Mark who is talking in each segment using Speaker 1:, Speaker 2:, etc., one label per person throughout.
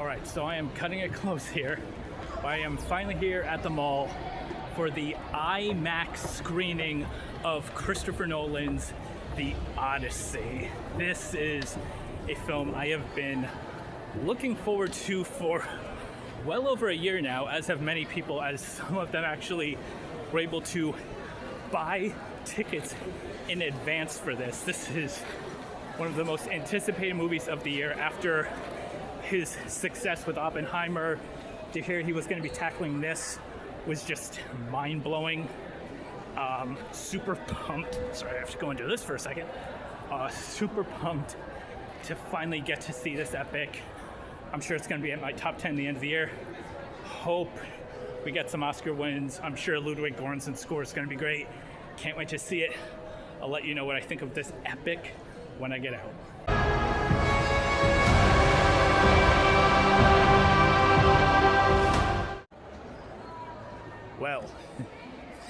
Speaker 1: Alright, so I am cutting it close here. I am finally here at the mall for the IMAX screening of Christopher Nolan's The Odyssey. This is a film I have been looking forward to for well over a year now, as have many people, as some of them actually were able to buy tickets in advance for this. This is one of the most anticipated movies of the year after his success with Oppenheimer. To hear he was going to be tackling this was just mind-blowing. Super pumped. Sorry, I have to go into this for a second. Super pumped to finally get to see this epic. I'm sure it's going to be at my top 10 at the end of the year. Hope we get some Oscar wins. I'm sure Ludwig Göransson's score is going to be great. Can't wait to see it. I'll let you know what I think of this epic when I get out. Well,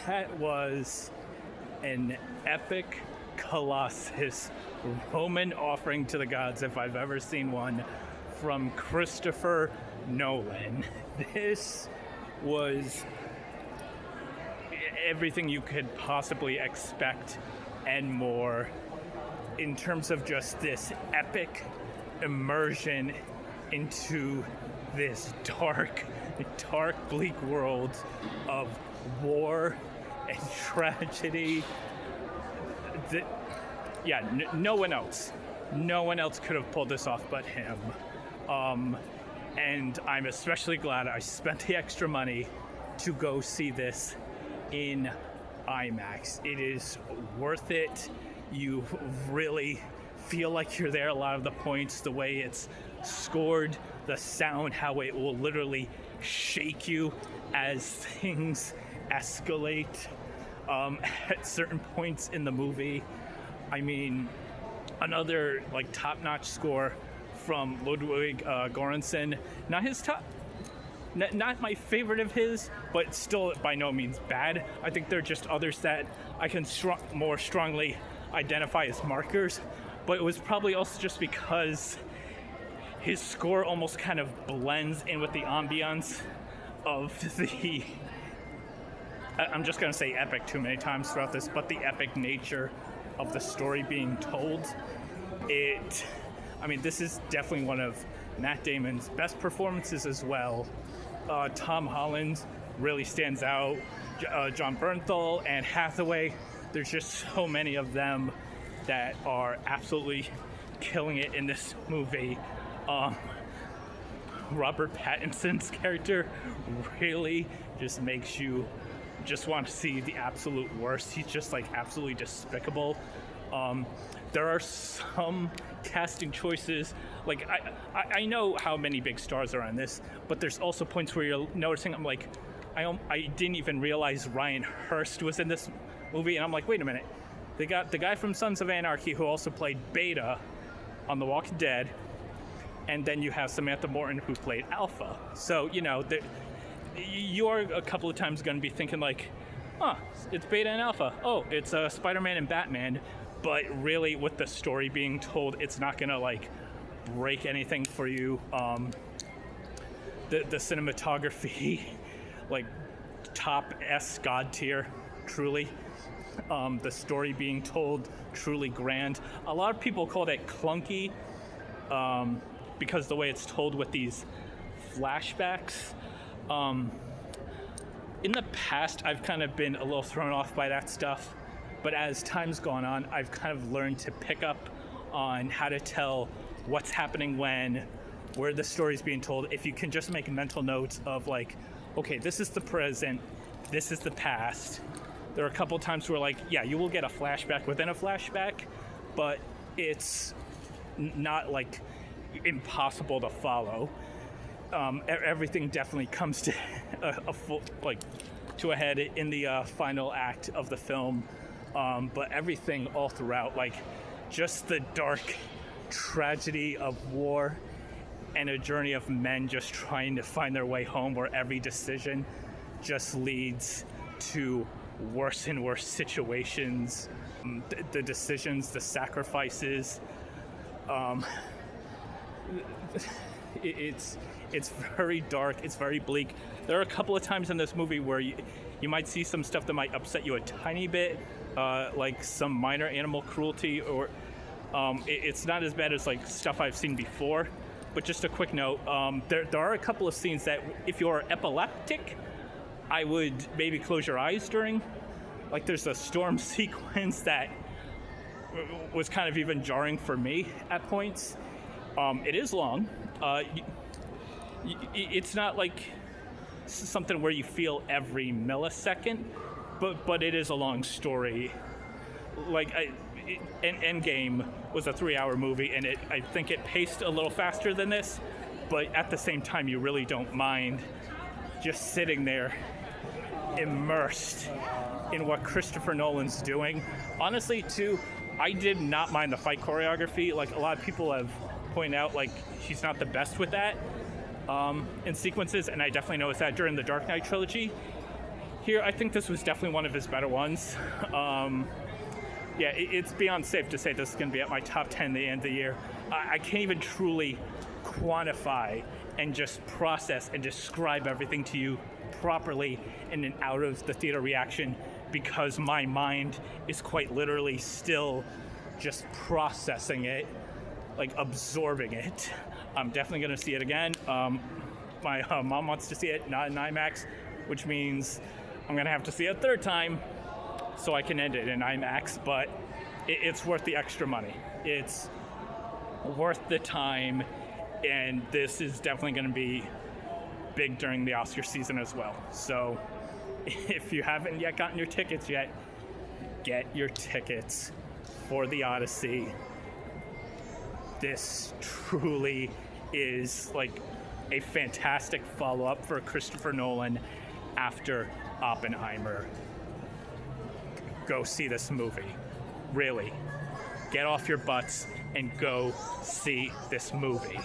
Speaker 1: that was an epic Colossus Roman offering to the gods if I've ever seen one from Christopher Nolan. This was everything you could possibly expect and more in terms of just this epic immersion into this dark, bleak world of war and tragedy. No one else could have pulled this off but him. And I'm especially glad I spent the extra money to go see this in IMAX. It is worth it. You really feel like you're there a lot of the points, the way it's scored, the sound, how it will literally shake you as things escalate at certain points in the movie. I mean, another top-notch score from Ludwig Göransson. Not my favorite of his, but still by no means bad. I think there are just others that I can more strongly identify as markers, but it was probably also just because his score almost kind of blends in with the ambiance of the, I'm just going to say epic too many times throughout this, but the epic nature of the story being told. This is definitely one of Matt Damon's best performances as well. Tom Holland really stands out. John Bernthal and Hathaway, there's just so many of them that are absolutely killing it in this movie. Robert Pattinson's character really just makes you just want to see the absolute worst. He's just absolutely despicable. There are some casting choices, I know how many big stars are on this, but there's also points where you're noticing, I didn't even realize Ryan Hurst was in this movie, and I'm like, wait a minute, they got the guy from Sons of Anarchy who also played Beta on The Walking Dead, and then you have Samantha Morton who played Alpha. So, you are a couple of times going to be thinking it's Beta and Alpha. Oh, it's Spider-Man and Batman. But really, with the story being told, it's not going to break anything for you. The cinematography, top S God tier, truly. The story being told, truly grand. A lot of people call it clunky because the way it's told with these flashbacks. In the past, I've kind of been a little thrown off by that stuff. But as time's gone on, I've kind of learned to pick up on how to tell what's happening when, where the story's being told. If you can just make mental notes of okay, this is the present, this is the past. There are a couple times where you will get a flashback within a flashback, but it's not impossible to follow. Everything definitely comes to to a head in the final act of the film. But everything all throughout, just the dark tragedy of war and a journey of men just trying to find their way home, where every decision just leads to worse and worse situations. The decisions, the sacrifices, It's very dark. It's very bleak. There are a couple of times in this movie where you might see some stuff that might upset you a tiny bit, like some minor animal cruelty, or it's not as bad as like stuff I've seen before. But just a quick note, there are a couple of scenes that if you're epileptic, I would maybe close your eyes during. Like there's a storm sequence that was kind of even jarring for me at points. It is long. It's not like something where you feel every millisecond, but it is a long story. Like Endgame was a 3-hour movie, and I think it paced a little faster than this, but at the same time, you really don't mind just sitting there immersed in what Christopher Nolan's doing. Honestly, too, I did not mind the fight choreography. Like a lot of people have pointed out, like he's not the best with that in sequences, and I definitely noticed that during the Dark Knight trilogy. Here, I think this was definitely one of his better ones. Yeah, it's beyond safe to say this is going to be at my top 10 at the end of the year. I can't even truly quantify and just process and describe everything to you properly in an out of the theater reaction, because my mind is quite literally still just processing it, like absorbing it. I'm definitely going to see it again. My mom wants to see it, not in IMAX, which means I'm going to have to see it a third time so I can end it in IMAX, but it's worth the extra money. It's worth the time, and this is definitely going to be big during the Oscar season as well. So if you haven't yet gotten your tickets yet, get your tickets for the Odyssey. This truly is like a fantastic follow-up for Christopher Nolan after Oppenheimer. Go see this movie. Really. Get off your butts and go see this movie.